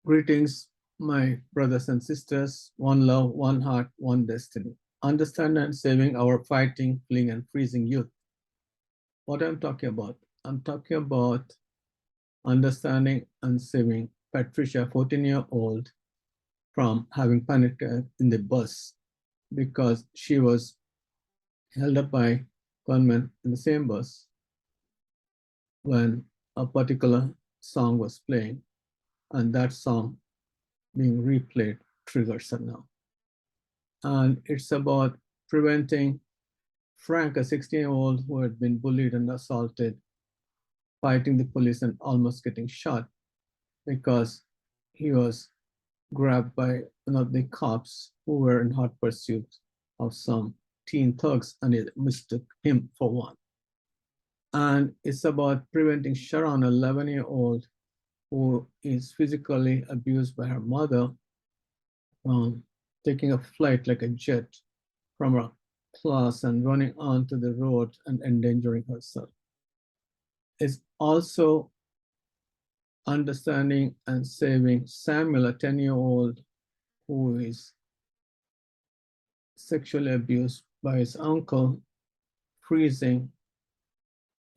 Greetings, my brothers and sisters. One love, one heart, one destiny. Understand and saving our fighting, fleeing, and freezing youth. What I'm talking about? I'm talking about understanding and saving Patricia, 14-year-old, from having panic attack in the bus because she was held up by gunmen in the same bus when a particular song was playing, and that song being replayed triggers her now. And it's about preventing Frank, a 16-year-old who had been bullied and assaulted, fighting the police and almost getting shot because he was grabbed by one of the cops who were in hot pursuit of some teen thugs, and it mistook him for one. And it's about preventing Sharon, an 11-year-old who is physically abused by her mother, taking a flight like a jet from a class and running onto the road and endangering herself. It's also understanding and saving Samuel, a 10-year-old who is sexually abused by his uncle, freezing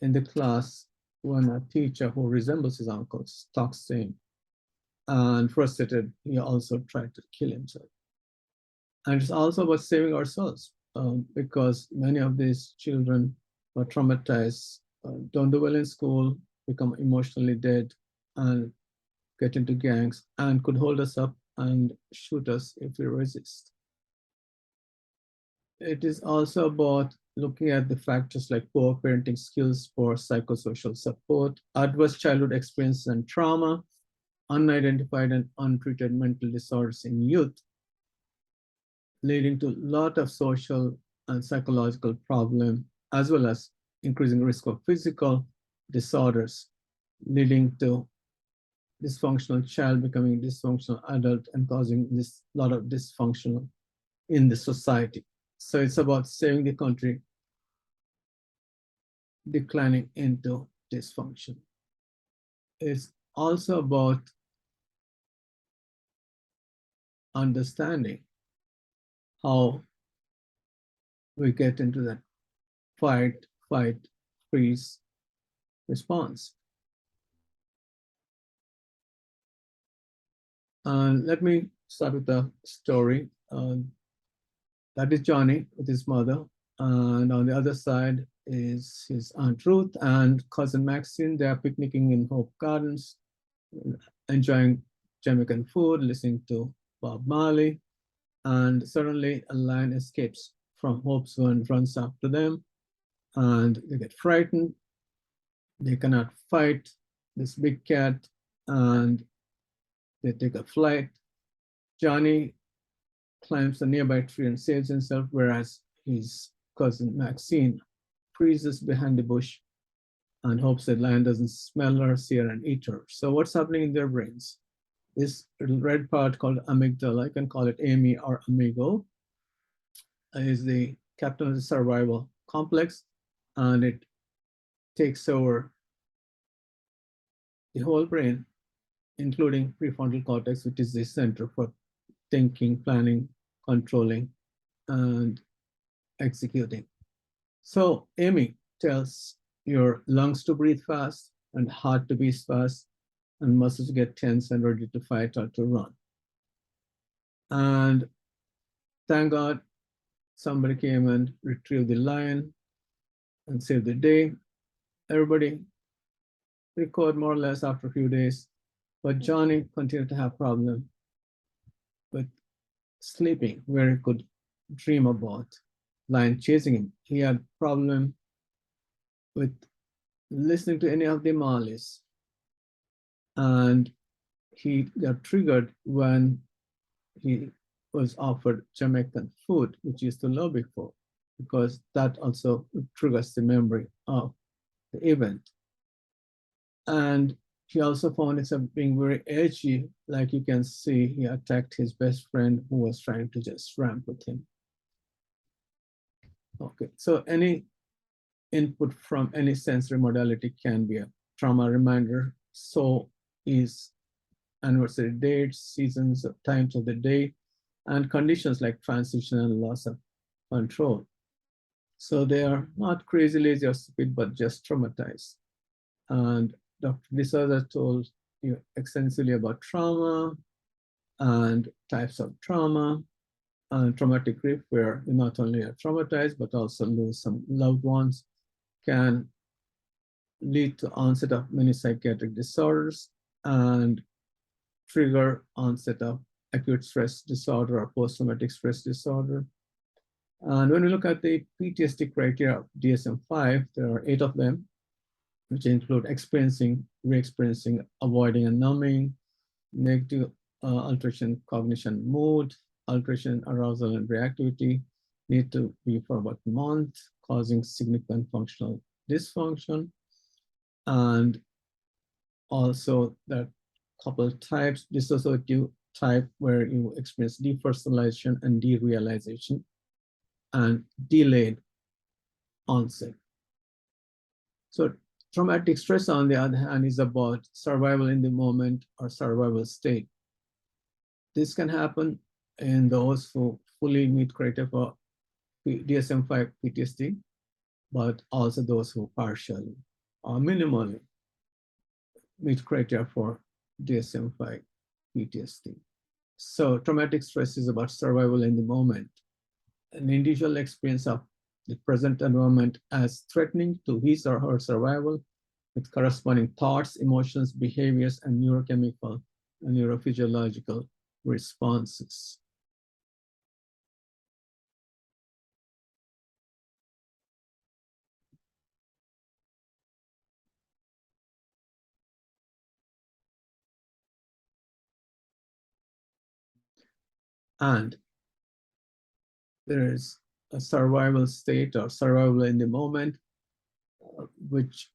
in the class when a teacher who resembles his uncle talks to him. And frustrated, he also tried to kill himself. And it's also about saving ourselves because many of these children are traumatized, don't do well in school, become emotionally dead, and get into gangs, and could hold us up and shoot us if we resist. It is also about looking at the factors like poor parenting skills for psychosocial support, adverse childhood experiences and trauma, unidentified and untreated mental disorders in youth, leading to a lot of social and psychological problems, as well as increasing risk of physical disorders, leading to dysfunctional child becoming dysfunctional adult and causing this lot of dysfunction in the society. So it's about saving the country declining into dysfunction. It's also about understanding how we get into that fight, freeze response. And let me start with the story. That is Johnny with his mother. And on the other side is his Aunt Ruth and cousin Maxine. They are picnicking in Hope Gardens, enjoying Jamaican food, listening to Bob Marley. And suddenly a lion escapes from Hope's zoo and runs after them. And they get frightened. They cannot fight this big cat, and they take a flight. Johnny climbs a nearby tree and saves himself, whereas his cousin Maxine freezes behind the bush and hopes that lion doesn't smell her, see her, and eat her. So what's happening in their brains? This little red part called amygdala, I can call it Amy or Amigo, is the captain of the survival complex, and it takes over the whole brain, including prefrontal cortex, which is the center for thinking, planning, controlling, and executing. So Amy tells your lungs to breathe fast and heart to beat fast and muscles to get tense and ready to fight or to run. And thank God somebody came and retrieved the lion and saved the day. Everybody recovered more or less after a few days, but Johnny continued to have problems with sleeping, where he could dream about lion chasing him. He had problem with listening to any of the Marleys, and he got triggered when he was offered Jamaican food, which he used to love before, because that also triggers the memory of the event. And he also found himself being very edgy. Like you can see, he attacked his best friend who was trying to just ramp with him. Okay, so any input from any sensory modality can be a trauma reminder. So is anniversary dates, seasons, times of the day, and conditions like transition and loss of control. So they are not crazy, lazy, or stupid, but just traumatized. And Dr. D'Souza told you extensively about trauma and types of trauma and traumatic grief, where you not only are traumatized, but also lose some loved ones, can lead to onset of many psychiatric disorders and trigger onset of acute stress disorder or post-traumatic stress disorder. And when we look at the PTSD criteria of DSM-5, there are 8 of them, which include experiencing, re-experiencing, avoiding and numbing, negative alteration, cognition, mood, alteration, arousal and reactivity, need to be for about a month, causing significant functional dysfunction. And also that couple types, dissociative type, where you experience depersonalization and derealization, and delayed onset. So traumatic stress, on the other hand, is about survival in the moment or survival state. This can happen in those who fully meet criteria for DSM-5 PTSD, but also those who partially or minimally meet criteria for DSM-5 PTSD. So traumatic stress is about survival in the moment. An individual experience of the present environment as threatening to his or her survival, with corresponding thoughts, emotions, behaviors, and neurochemical and neurophysiological responses. And there is a survival state or survival in the moment, which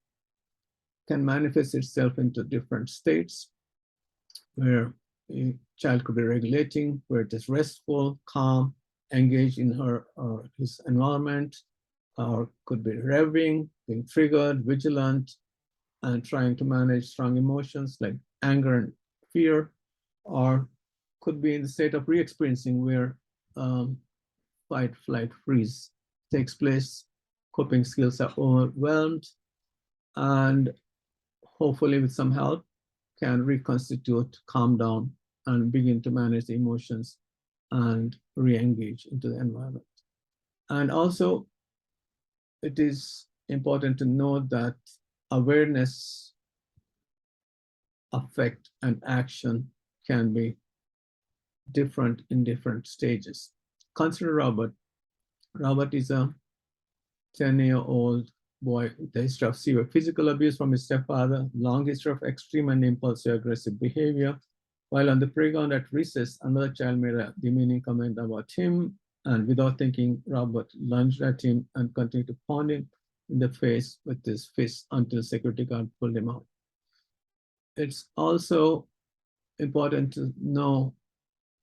can manifest itself into different states, where a child could be regulating, where it is restful, calm, engaged in her or his environment, or could be revving, being triggered, vigilant, and trying to manage strong emotions like anger and fear, or could be in the state of re-experiencing, where fight, flight, freeze takes place, coping skills are overwhelmed, and hopefully with some help can reconstitute, calm down, and begin to manage the emotions and re-engage into the environment. And also, it is important to note that awareness, affect, and action can be different in different stages. Consider Robert. Robert is a 10-year-old boy with a history of severe physical abuse from his stepfather, long history of extreme and impulsive aggressive behavior. While on the playground at recess, another child made a demeaning comment about him, and without thinking, Robert lunged at him and continued to pound him in the face with his fist until security guard pulled him out. It's also important to know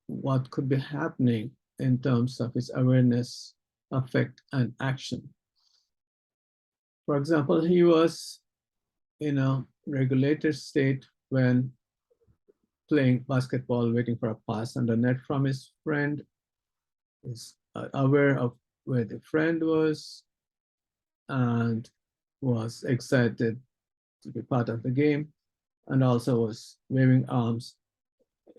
what could be happening in terms of his awareness, affect, and action. For example, he was in a regulated state when playing basketball, waiting for a pass on the net from his friend, is aware of where the friend was, and was excited to be part of the game, and also was waving arms,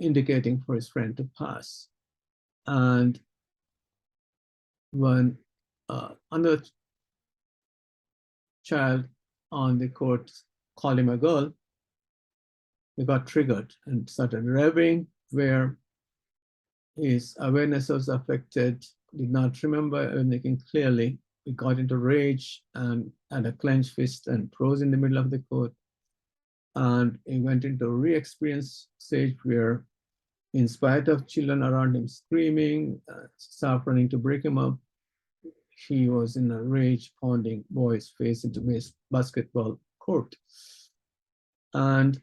indicating for his friend to pass. And when another child on the court called him a girl, he got triggered and started revving, where his awareness was affected, did not remember anything clearly. He got into rage and had a clenched fist and froze in the middle of the court. And he went into a re-experience stage where, in spite of children around him screaming, suffering to break him up, he was in a rage, pounding boys' face into his basketball court. And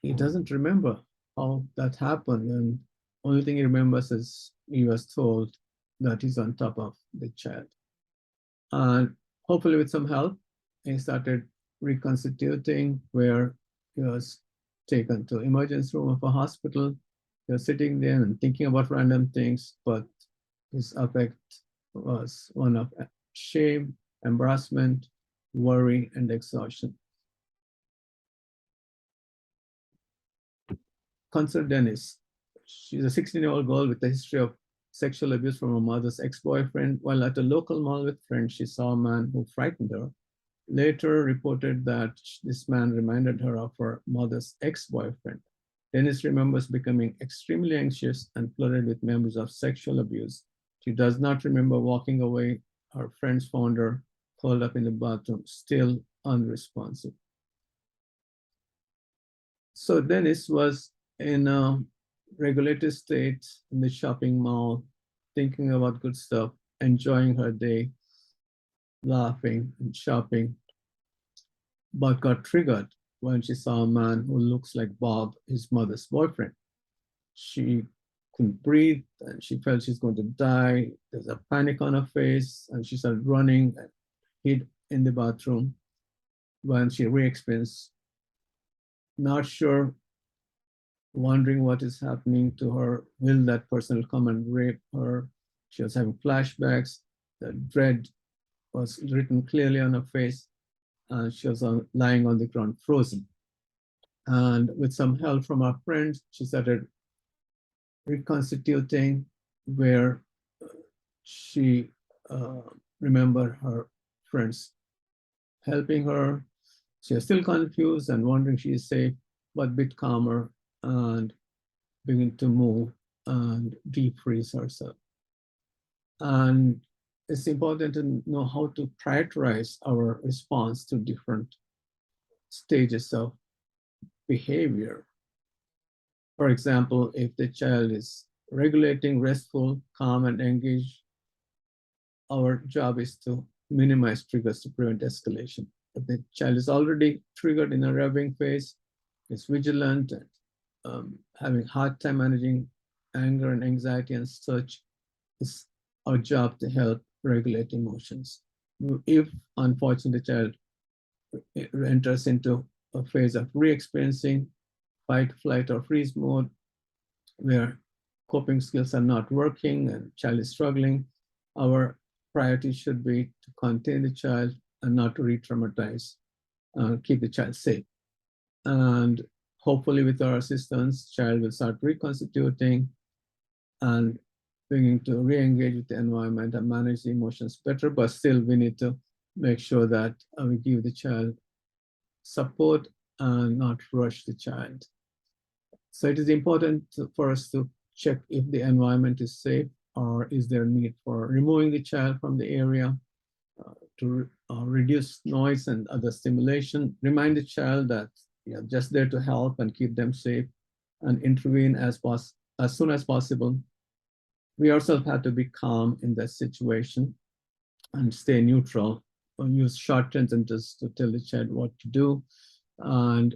he doesn't remember how that happened. And only thing he remembers is he was told that he's on top of the child. And hopefully with some help, he started reconstituting, where he was taken to emergency room of a hospital. They're sitting there and thinking about random things, but his affect was one of shame, embarrassment, worry, and exhaustion. Consider Dennis. She's a 16-year-old girl with a history of sexual abuse from her mother's ex-boyfriend. While at a local mall with friends, she saw a man who frightened her. Later reported that this man reminded her of her mother's ex-boyfriend. Dennis remembers becoming extremely anxious and flooded with memories of sexual abuse. She does not remember walking away. Her friends found her curled up in the bathroom, still unresponsive. So Dennis was in a regulated state in the shopping mall, thinking about good stuff, enjoying her day, laughing and shopping, but got triggered when she saw a man who looks like Bob, his mother's boyfriend. She couldn't breathe and she felt she's going to die. There's a panic on her face and she started running and hid in the bathroom. When she re-experienced, not sure, wondering what is happening to her, will that person come and rape her? She was having flashbacks. The dread was written clearly on her face, and she was lying on the ground frozen. And with some help from our friends, she started reconstituting where she remembered her friends helping her. She is still confused and wondering she is safe, but a bit calmer and begin to move and defreeze herself. And it's important to know how to prioritize our response to different stages of behavior. For example, if the child is regulating, restful, calm, and engaged, our job is to minimize triggers to prevent escalation. If the child is already triggered in a revving phase, is vigilant, and having hard time managing anger and anxiety and such, it's our job to help regulate emotions. If, unfortunately, the child enters into a phase of re-experiencing fight, flight, or freeze mode, where coping skills are not working and child is struggling, our priority should be to contain the child and not to re-traumatize, keep the child safe. And hopefully with our assistance, child will start reconstituting and beginning to re-engage with the environment and manage the emotions better, but still we need to make sure that we give the child support and not rush the child. So it is important for us to check if the environment is safe, or is there a need for removing the child from the area to reduce noise and other stimulation. Remind the child that you're just there to help and keep them safe, and intervene as soon as possible. We ourselves have to be calm in that situation and stay neutral, or use short sentences to tell the child what to do, and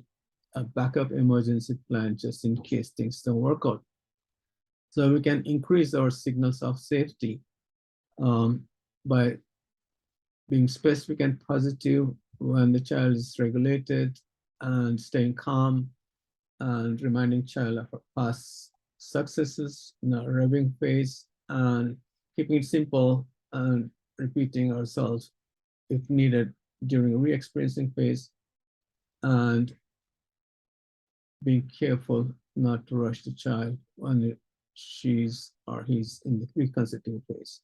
a backup emergency plan just in case things don't work out. So we can increase our signals of safety by being specific and positive when the child is regulated, and staying calm and reminding child of past successes in a revving phase, and keeping it simple and repeating ourselves if needed during a re-experiencing phase, and being careful not to rush the child when she's or he's in the reconstituting phase.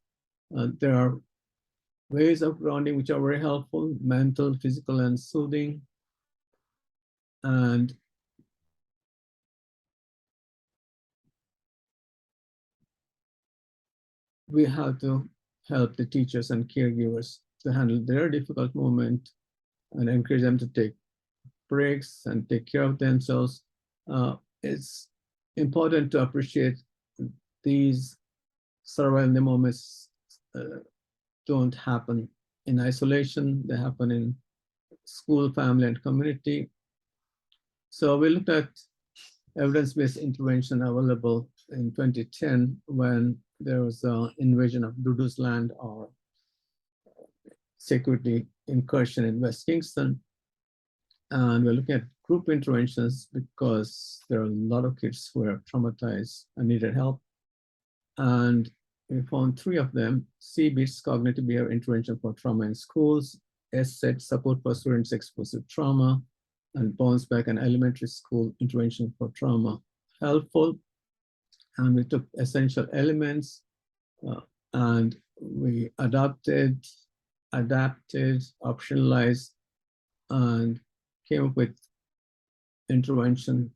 There are ways of grounding which are very helpful: mental, physical, and soothing. And we have to help the teachers and caregivers to handle their difficult moment and encourage them to take breaks and take care of themselves. It's important to appreciate these survival moments don't happen in isolation. They happen in school, family, and community. So we looked at evidence-based intervention available in 2010 when there was an invasion of Dudu's land, or security incursion in West Kingston. And we're looking at group interventions because there are a lot of kids who are traumatized and needed help. And we found 3 of them: CBITS, cognitive behavior intervention for trauma in schools; SSET, support for students exposed to trauma; and Bounce Back, an elementary school intervention for trauma. Helpful. And we took essential elements and we adapted, optionalized, and came up with intervention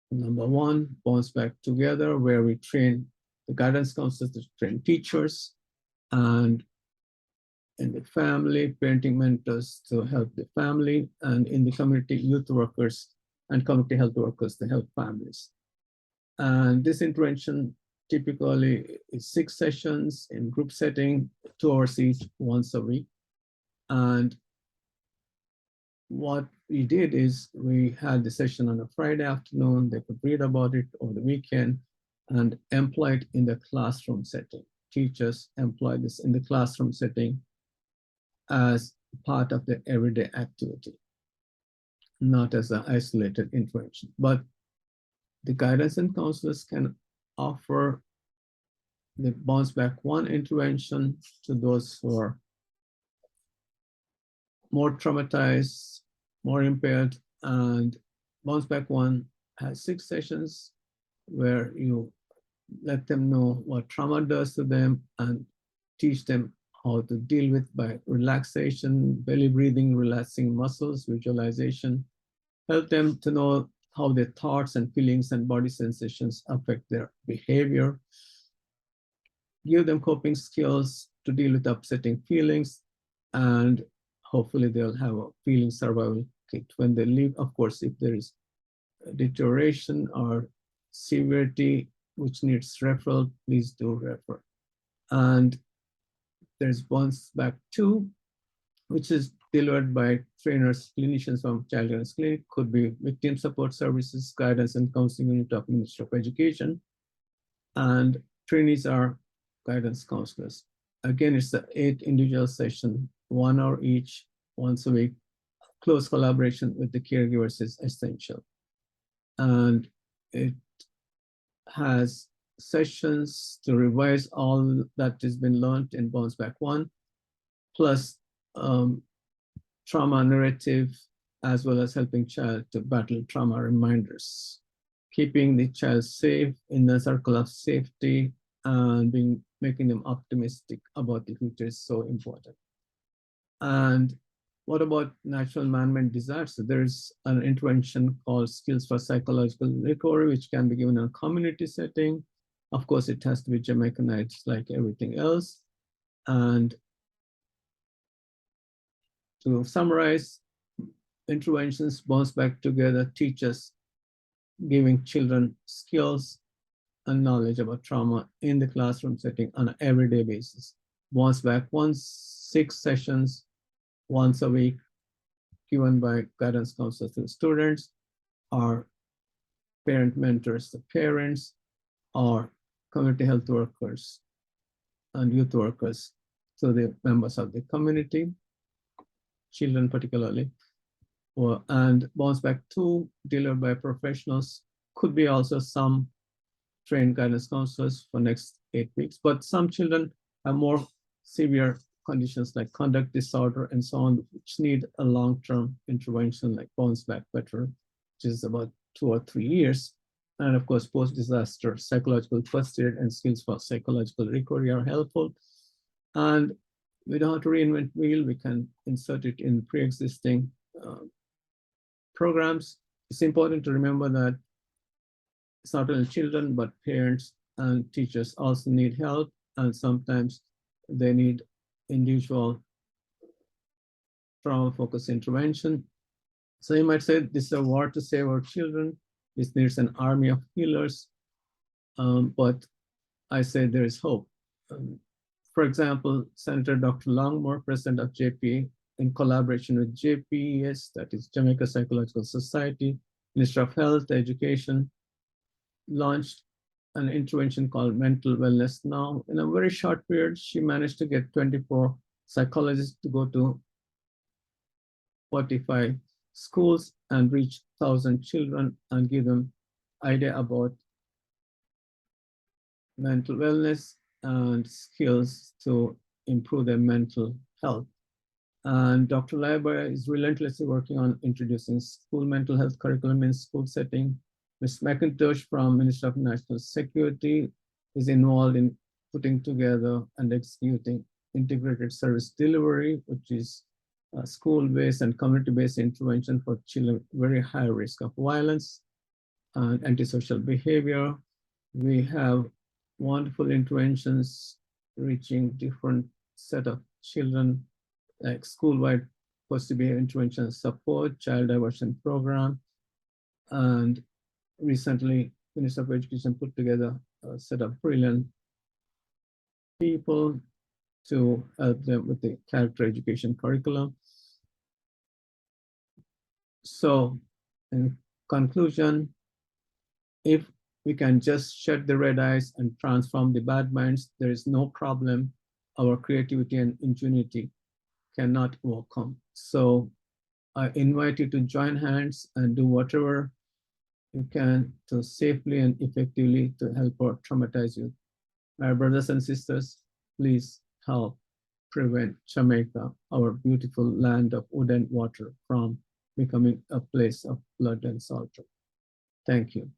number 1, Bounce Back Together, where we train the guidance counselors to train teachers, and in the family, parenting mentors to help the family, and in the community, youth workers and community health workers to help families. And this intervention typically is 6 sessions in group setting, 2 hours each, once a week. And what we did is we had the session on a Friday afternoon. They could read about it over the weekend and employ it in the classroom setting. Teachers employ this in the classroom setting as part of the everyday activity, not as an isolated intervention. But the guidance and counselors can offer the Bounce Back 1 intervention to those who are more traumatized, more impaired, and Bounce Back 1 has 6 sessions where you let them know what trauma does to them and teach them how to deal with by relaxation, belly breathing, relaxing muscles, visualization, help them to know how their thoughts and feelings and body sensations affect their behavior, give them coping skills to deal with upsetting feelings, and hopefully they'll have a feeling survival kit when they leave. Of course, if there is deterioration or severity which needs referral, please do refer. And there's Bounce Back 2, which is delivered by trainers, clinicians from Child Guidance Clinic, could be victim support services, guidance and counseling unit of Ministry of Education. And trainees are guidance counselors. Again, it's the 8 individual session, 1 hour each, once a week. Close collaboration with the caregivers is essential. And it has sessions to revise all that has been learned in Bounce Back 1, plus trauma narrative, as well as helping child to battle trauma reminders, keeping the child safe in the circle of safety, and making them optimistic about the future is so important. And what about natural man-made disasters? There's an intervention called Skills for Psychological Recovery, which can be given in a community setting. Of course, it has to be Jamaicanized like everything else. And to summarize, interventions Bounce Back Together teaches giving children skills and knowledge about trauma in the classroom setting on an everyday basis. Bounce Back 1, 6 sessions, once a week, given by guidance counselors to students, or parent mentors to parents, or community health workers and youth workers to the members of the community, children particularly. And Bounce Back 2, delivered by professionals, could be also some trained guidance counselors for next 8 weeks. But some children have more severe conditions like conduct disorder and so on, which need a long-term intervention like Bounce Back Better, which is about 2 or 3 years. And of course, post-disaster psychological first aid and skills for psychological recovery are helpful. And we don't have to reinvent wheel. We can insert it in pre-existing programs. It's important to remember that it's not only children, but parents and teachers also need help. And sometimes they need individual trauma-focused intervention. So you might say this is a war to save our children. This needs an army of healers. But I say there is hope. For example, Senator Dr. Longmore, president of JPA, in collaboration with JPES, that is Jamaica Psychological Society, Ministry of Health, Education, launched an intervention called Mental Wellness Now. In a very short period, she managed to get 24 psychologists to go to 45 schools and reach 1,000 children and give them idea about mental wellness and skills to improve their mental health. And Dr. Laibara is relentlessly working on introducing school mental health curriculum in school setting. Ms. McIntosh from Ministry of National Security is involved in putting together and executing integrated service delivery, which is school-based and community-based intervention for children very high risk of violence and antisocial behavior. We have wonderful interventions reaching different set of children, like school-wide positive behavior intervention support, child diversion program, and recently Minister of Education put together a set of brilliant people to help them with the character education curriculum. So in conclusion, if we can just shut the red eyes and transform the bad minds, there is no problem our creativity and ingenuity cannot overcome. So I invite you to join hands and do whatever you can to safely and effectively to help our traumatized youth. My brothers and sisters, please help prevent Jamaica, our beautiful land of wood and water, from becoming a place of blood and slaughter. Thank you.